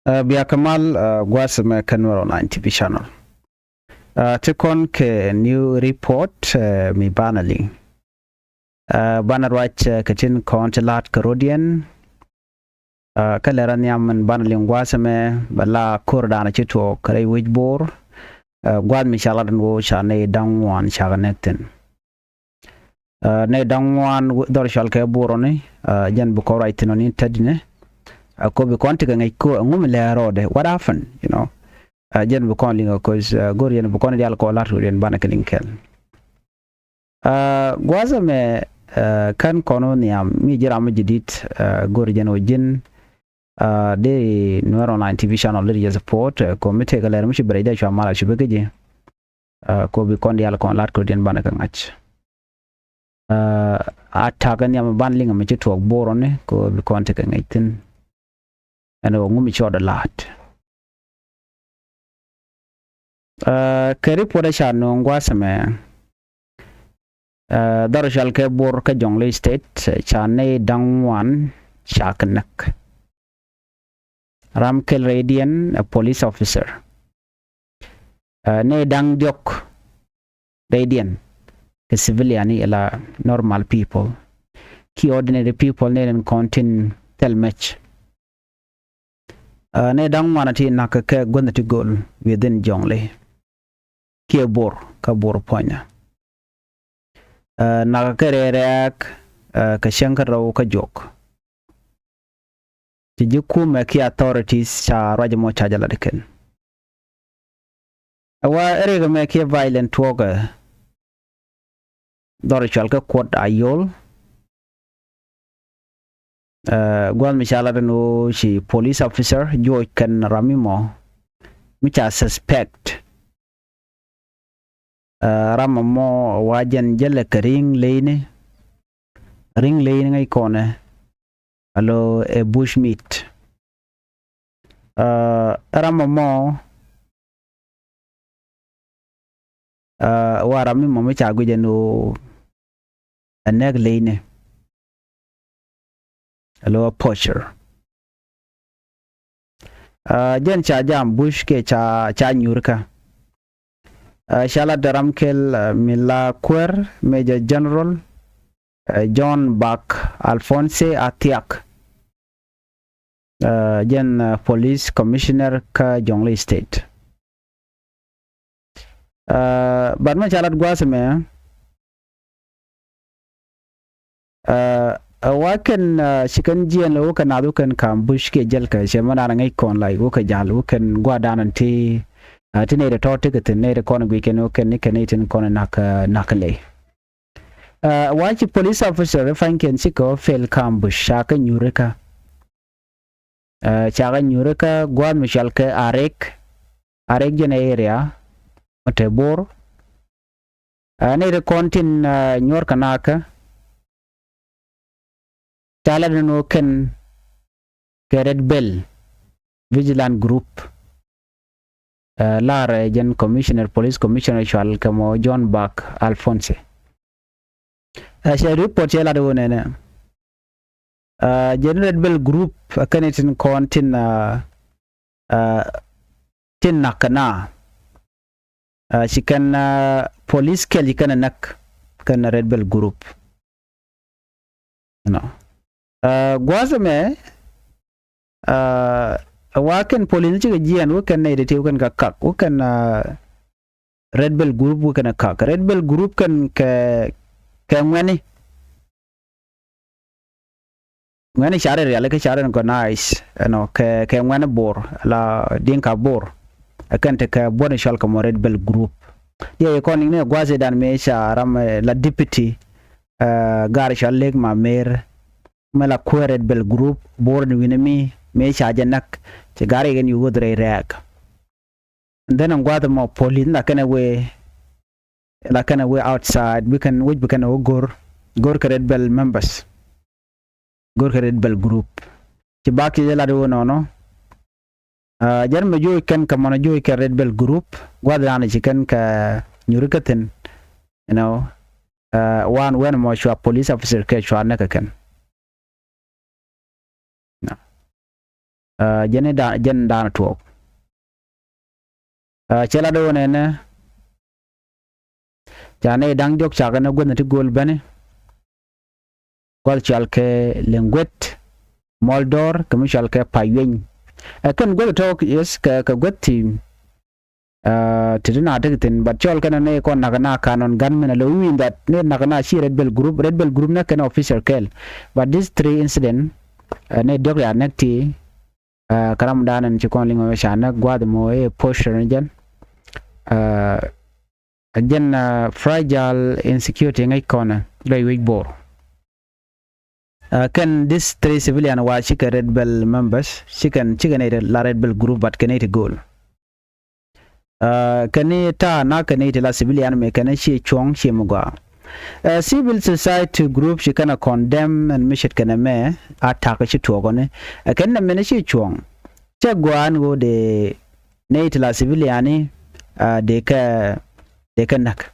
Bia Kamal Guasame Kanwaro 90 channel. Tikon ke new report mi banali. Banarwach katin kontilat Karodian. Kaleran yaman banaling Guasame bala kurdana chito kare wijbor. Guad mi shaladan wo shane dangwan shaganetin. Ne dangwan dor shalke borone jan bukora itinoni tadine. Ko be konti ngai ko ngum le rode what happened jen be kon linga cause gorian be kon dial ko lat gorian bana kelinkel gwaza me kan kono niam mi jira ma jidit gorian o jin de nuero 9 TV channel le support ko mete galer mi breda chwa mala shibege ko be kon dial ko lat gorian bana kan ach atagan yam ban linga mi to borone ko be kon te kan ngaitin ano ngumi choda lat keri poda chano ngwasame darashal ke bor ka jonglei state chane dangwan chaknak ramkel radian a police officer ne dang diok radian the civilian ila normal people ki ordinary people ne contain tel match ne dang manati nakake gondati gol within jongle ke bor ka bor ponya nakake reak ka shankaraw ka jok tijiku me ki authorities cha rajmo cha jala deken awa erega me ki violent woga dorchal ka quad ayol gwal mishala no shi police officer George kan ramimo micha suspect ramamo wajan jelle ring lane ngai kone alo e bushmeat ramamo wa ramimo micha gujeno aneg lane alo poacher jen cha jam bush ke cha nyurka shala daramkel mila kwer major general John Bak Alphonse Atiak jen police commissioner ka Jonglei state badma chalat gwasme waken shikan jiyan lo kan adu kan bush ke jel ka shemana ngai kon lai wo ka jal wo kan gwa danan ti tine da tote ka tine da kon gwi ken kan ni kan tin kon nakale wachi police officer fanken siko fel bush shaka nyureka chaga nyureka gwa mishal ka arek jene area matebor ne da kontin nyor kanaka Tala no ken Red Bell Vigilant Group Lara Jen Commissioner Police Commissioner Shal kamo John Bak Alphonse report yala do nene Jen Red Bell Group kanitin kontin tin nakana shikan police kelly kana nak kan Red Bell Group gwazame waken polin ci jian waken ne de waken ka kak waken Red Bell Group waken kak Red Bell Group kan ke ngani share real ke share ko nice ke ngani bor la dinka bor akan te ka bon shal ko Red Bell Group ye ko ni ne gwaze dan me sharam la deputy gar shal leg ma mayor mala Red Bell Group board winami me shajanak te gare gen yugo dre reak then I'm gwada mo polin la kana we outside we can gor Red Bell members gor Red Bell Group ti baki la do no jar me joy kan ka mona joy ka Red Bell Group gwada na ci kan ka nyurikaten one when mo shwa police officer ke shwa naka kan jene da jen da to chela do ne jane dang jok chaga na gwen ti gol bane gol chal ke lengwet moldor kamishal ke paywen kan gol to yes ka gwetti tidina tigitin but chol kana ne kon nagana kanon gunmen lo win that ne nagana shi red bell group na kana official kel but these three incident ne dog ya nekti karam danan ci kon lingo shana gwad mo e posture jan again fragile insecurity ngai kona dai week bor can this three civilian wa chika red bell members chicken la red bell group but can it goal kani ta na kani la civilian me kana shi chong shi mugwa civil society group shi kana condemn and mishit kana me attack shi to gone kan na me shi chong che gwan go de ne la civilian de ka nak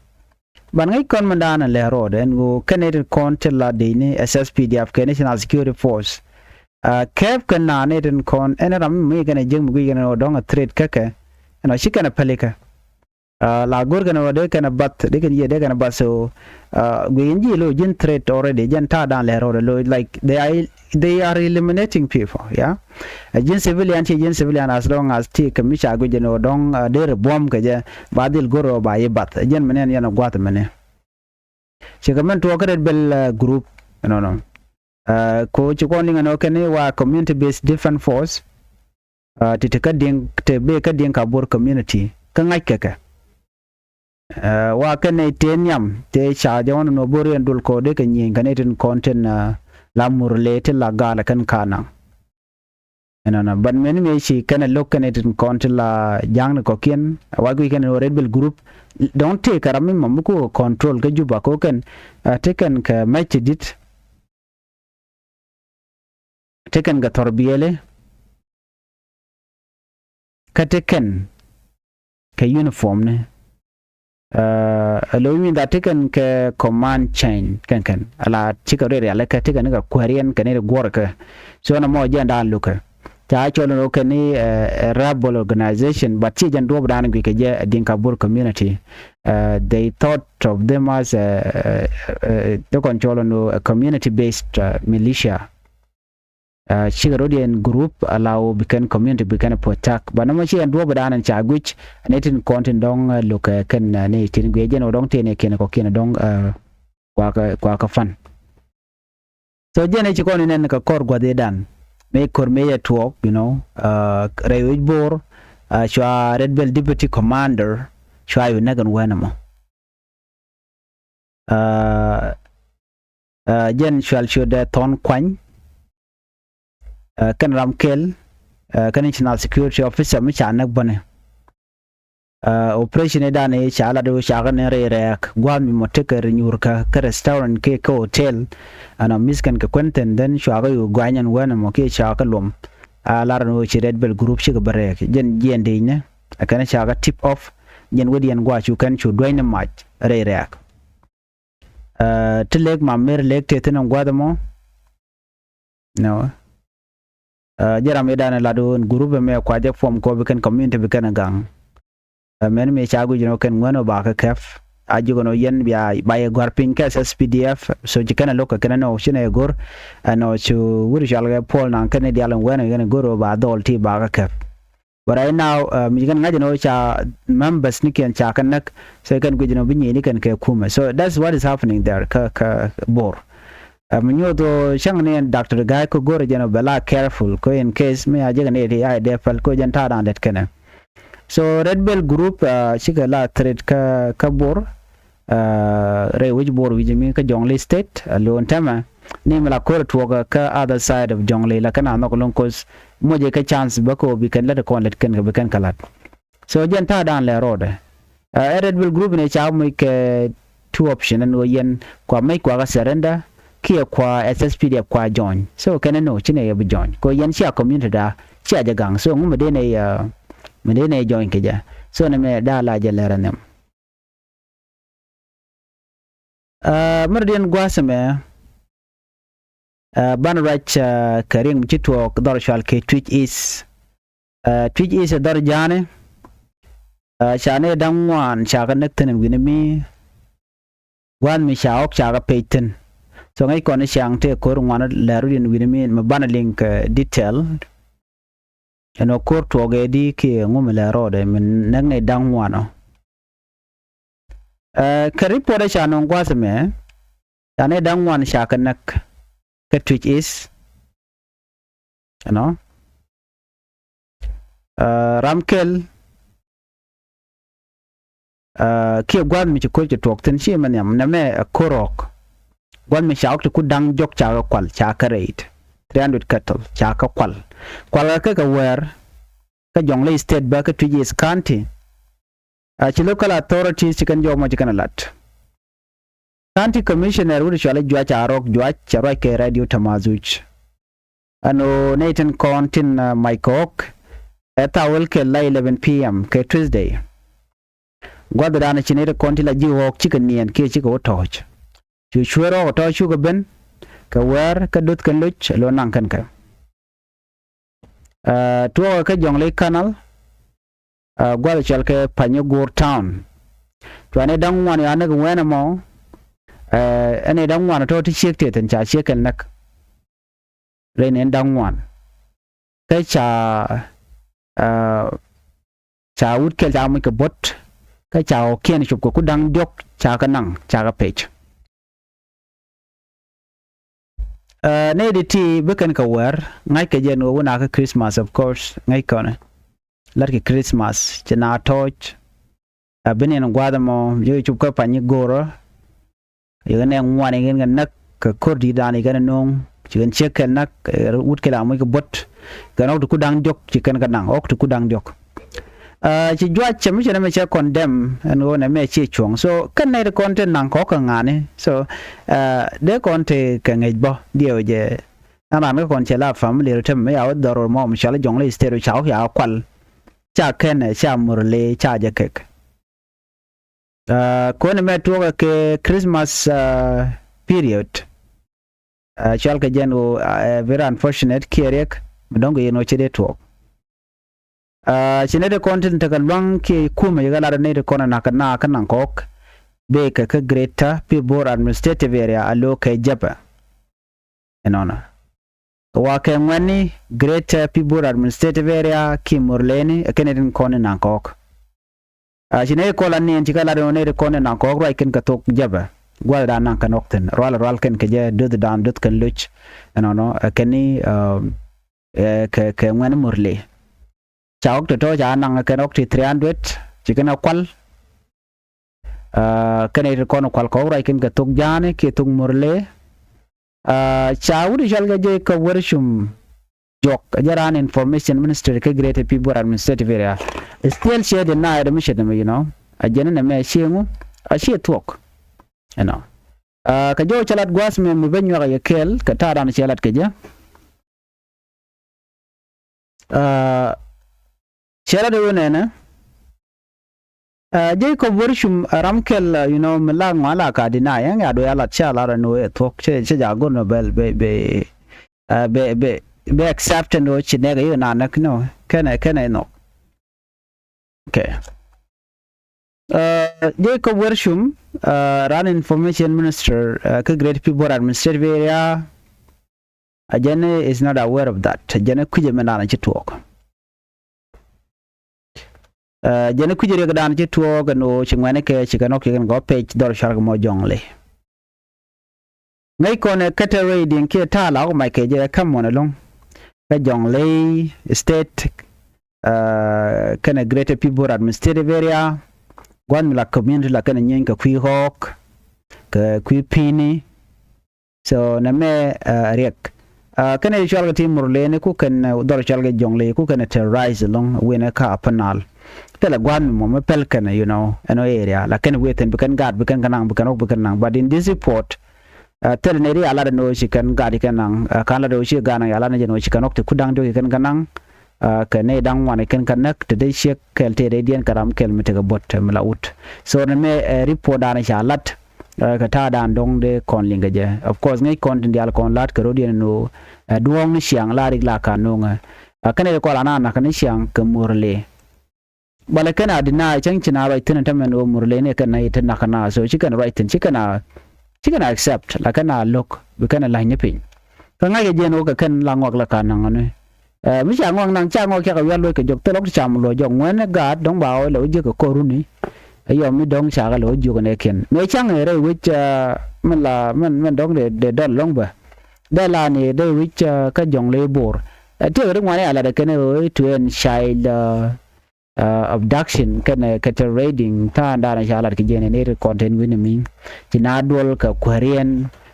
ban ngai kon mandana le road en go kanete kon tella de ni SSPDF National Security Force kep kana ne den kon enaram me kana jeng mu gana dong a threat kaka ana shikana palika la gor kana wade kana bat de kan ye de kana baso gwenji lo jin threat already jan ta dan le road lo like they are eliminating people yeah jin civilian as long as ti kamisha go jeno dong de bomb ka je badil goro ba ye bat jen menen yana gwat menen shikamen to red bell group no ko chikoni ngano kene wa community based different force titaka ding te be ka ding ka bor community ka ngai kaka wa kene tenyam te cha jawon no bor en dul ko de ka nyin kanetin content la murlete la gala kan kana enana ban men me shi kana located content la jang ko kien wa gu kan red bell group don't take arami mamuko control ka juba ko kan taken ka match dit taken ga torbiyele ka taken ka uniform ne allowing that taken ka command chain kan ala chika re ala ka taken ga kwarian kan ne gorka so na mo janda luka ta cholo ka ni rebel organization but chi jan do bran gi ka je Dinkabur community they thought of them as the control no a community based militia Chigarodian group allow become community become attack but no chi and do bran and chaguch netin content dong look kan ne tin gwe jen odong te ne ken ko ken dong kwa ka fan so jen chi kon ne ka kor gwa de dan me kormeya talk you know Rayoj Bor shwa red bell deputy commander shwa yu nagan wanamo jen shwal shoda ton kwany kan ramkel kan national security officer mi chanak bane operation edane chala do shaga ne rek gwam mi moteker nyurka ka restaurant ke ka hotel ana miskan ka kwenten den shaga yu gwanyan wana mo ke shaga lom lar no chi red bell group shi barek jen jende ne akana shaga tip off jen wodi en gwa chu kan chu doine match rek tilek ma mer lek tetan gwadamo no jaram edane lado group me kwa je form ko bikan community bikan gang men me chagu jino ken ngono ba ka kef ajugo no yen biya baye gorpin ka SPDF so jikana loka kana no shine gor ano chu wuri shalga pol nan kana dialan wena gana goro ba dol ti ba ka kef but right now mi kan ngaji no cha members ni ken cha kan nak so kan gujino binyi ni kan ke kuma so that's what is happening there ka bor minyo to shang ne Dr. Guy ko goro jeno bela careful ko in case me aje ne ai defal ko janta dan det kana so red bell group chika la threat ka kabor Rayoj Bor wijimi ka Jonglei state lon tama ni mala ko to ka other side of Jonglei la kana no kolon cause moje ka chance bako bi kan la ko let kan ka kan kalat so janta dan le road red bell group ne cha mo ke two option and yen kwa mai kwa ka surrender kia kwa SSPDF kwa join so kana no chine ya join ko yen sia community da sia jagang so ngume de ne mene join keja so ne me dala jalera nem merdien gwaseme ban rach karing chitwo dor shal ke Twitch is dor jane chane dangwan chaga nekten winimi wan mi shaok chaga peyten so ngai kon shang te kor ngwana larudin winimi mabana link detail eno kor toge di ke ngumela rode min nangai dangwano ka report chano ngwasme chane dangwan shaka nak ka Twitch is ramkel kia gwan mi chukul chutok tin shi man yam name korok gwan mi shaok ku dang jok cha kwal cha ka rate 300 cattle cha ka kwal ka wer ka jongle state ba ka Twitch county chi local authorities chikan jo mo chikan lat county commissioner wuri shale jwa cha rok jwa cha ro ke radio tamazuch ano Nathan Kontin Maikok etawel ke la 11 pm ke Tuesday gwadana chinere konti la jiwok chicken nien ke chiko toch chu chuero to chu ben ka wer ka dut kan luch lo nang kan ka to ka jongle canal gwal chal ke Panyagor town to ane dangwan ya ne wena mo ane dangwan to ti chekte ten cha chekel nak reinen dangwan ka cha wut kel ja mu ka bot ka chao kien chup ko dang diok cha ka nang cha ka page ne de ti beken ka wer ngai ka jen wo na ka Christmas of course ngai ka ne larki Christmas chena toch benen gwadamo yo chup ka Panyagor yo ne ngwane ngen nak ka kordi dani ga nong chigen chekel nak wut kela mu ka bot ka nok ku dang diok chiken ka nang ok ku dang diok chi jwa chemi chena me cha condemn and go na me chi chuang so kan ne content nang ko ka ngane so de conte ka ngai bo dio je ana me kon chela family retem me ya dor mo mi chala jongle stereo chao ya kwal cha ken cha murle cha je kek ko ne me to ke Christmas period chal ka jeno very unfortunate kerek mdongo yeno chede to chinede content ka long ke kuma yagala ne de kona na kan kok be ka greater people administrative area alo ka japa enona wa ka ngani greater people administrative area ki murleni keneden kona na kok chinede kola ne tikala ne de kona na kok right ken ka tok jaba gwal da nan kan okten roll ken ke je dud dan dud kan luch enono keni ka ngani murle chawk to ja nang ka nok 300 chicken kwal kene ko no kwal ko ra kin ka tuk jane ke tuk murle chawdi jal ga je ka worshum jok jaran information minister ke great people administrative area still share the night mission you know ajena na me shengu a she talk you know ka jo chalat gwas me mu benyo ga yekel ka tara na chalat ke ja Shara de wona Jacob worshum ramkel you know mala ngala ka dina yang ado yala chala no e tok che jago no bel be accept no chinega you na nak no kana no okay Jacob worshum ran information minister ka great people administrative area ajane is not aware of that ajane kuje menana chi talk jene kujere ga dan ci to ga no ci ngwane ke ci kanok gen go page dor sharg mo jongle ngai ko ne category din ke ta la ko mai ke je kam mo long ka jongle state kana greater people administrative area gwan la community la kana nyen ka kwi hok ka kwi pini so na me rek kana sharg ti murle ne ku kan dor sharg jongle ku kana terrorize long wena ka panal tela gwan mo me pelkan you know ano area la ken weten bukan gad bukan kanang bukan ok bukan nang but in this report tel neri ala no shi kan gad kanang kala do shi gana ala na jeno shi kan ok kudang do kan kanang ka ne dang wan kan kanak te de shi kel te radian karam kel mete ga bot mlaut so na me report ana shalat ka ta dan dong de kon linga je of course ngai kon din dial kon lat karo dien no duong ni siang la rig la ka no nga kane ko la na kan siang ke murle bala kana dina chang china right tin ta men o murle ne kana ita na kana so chicken right tin chicken accept la kana look we kana la nyepin ka ngai je no ka kan la ngok la ka nang ne mi cha ngong nang cha ngok ka wi lo ke jok te lok cham lo jong wen ga dong ba lo je ko ru ni ayo mi dong cha ga lo ju ne ken me chang re which man dong de don long ba da la ni de which ka jong le bor te ru ngwa ne ala de ken o to en child abduction kana kata raiding ta ndana shala ke jene ne content wini min tina dol ka kwarian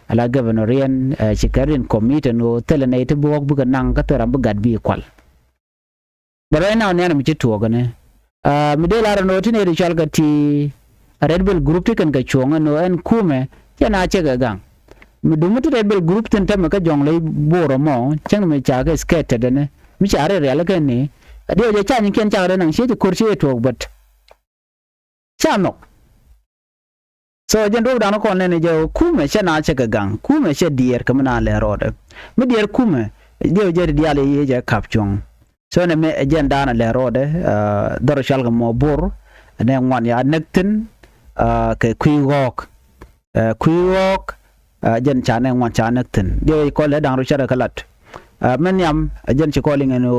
ala governorien chikarin committee no telene te bok buga nang ka tera bugad bi kwal bare na ne mi to gane mi de la no tine ri shalga ti Red Bull group ti kan ka chonga no en kume yana che ga gang mi dumu ti Red Bull group tin ta ka jong le boro mo chang mi cha ga skate de ne mi cha re ala kan ni dio je cha ni ken cha re nang shi ti kursi to but cha no so jen do da no kon ne je kume she na che ga gang kume she dier ka na le rode mi dier kume dio je diale ye je kap chong so ne me jen da na le rode dor shal ga mo bor ne ngwan ya nektin ke kuiwok jen cha ne ngwan cha nektin dio ko le dang ro cha kalat men yam jen chi calling no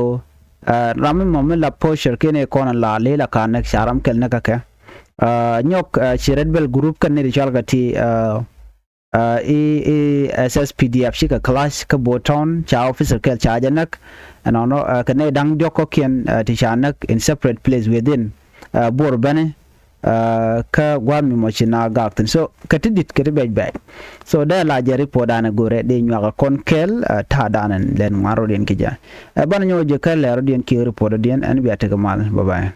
ramin mo la posher kene kona la le la kanek sharam kel naka ke nyok chi Red Bull group kan ne richal gati SSPDF shika class ka boton cha officer kel cha janak no kan ne dang joko ken ti chanak in separate place within bor bane ka gwami mo china gakten so katidit kete bej so da la je report ana gore de nyaka kon kel ta danan len ngaro den kija ban nyo je kel ro den ki report den an biata kamal bye bye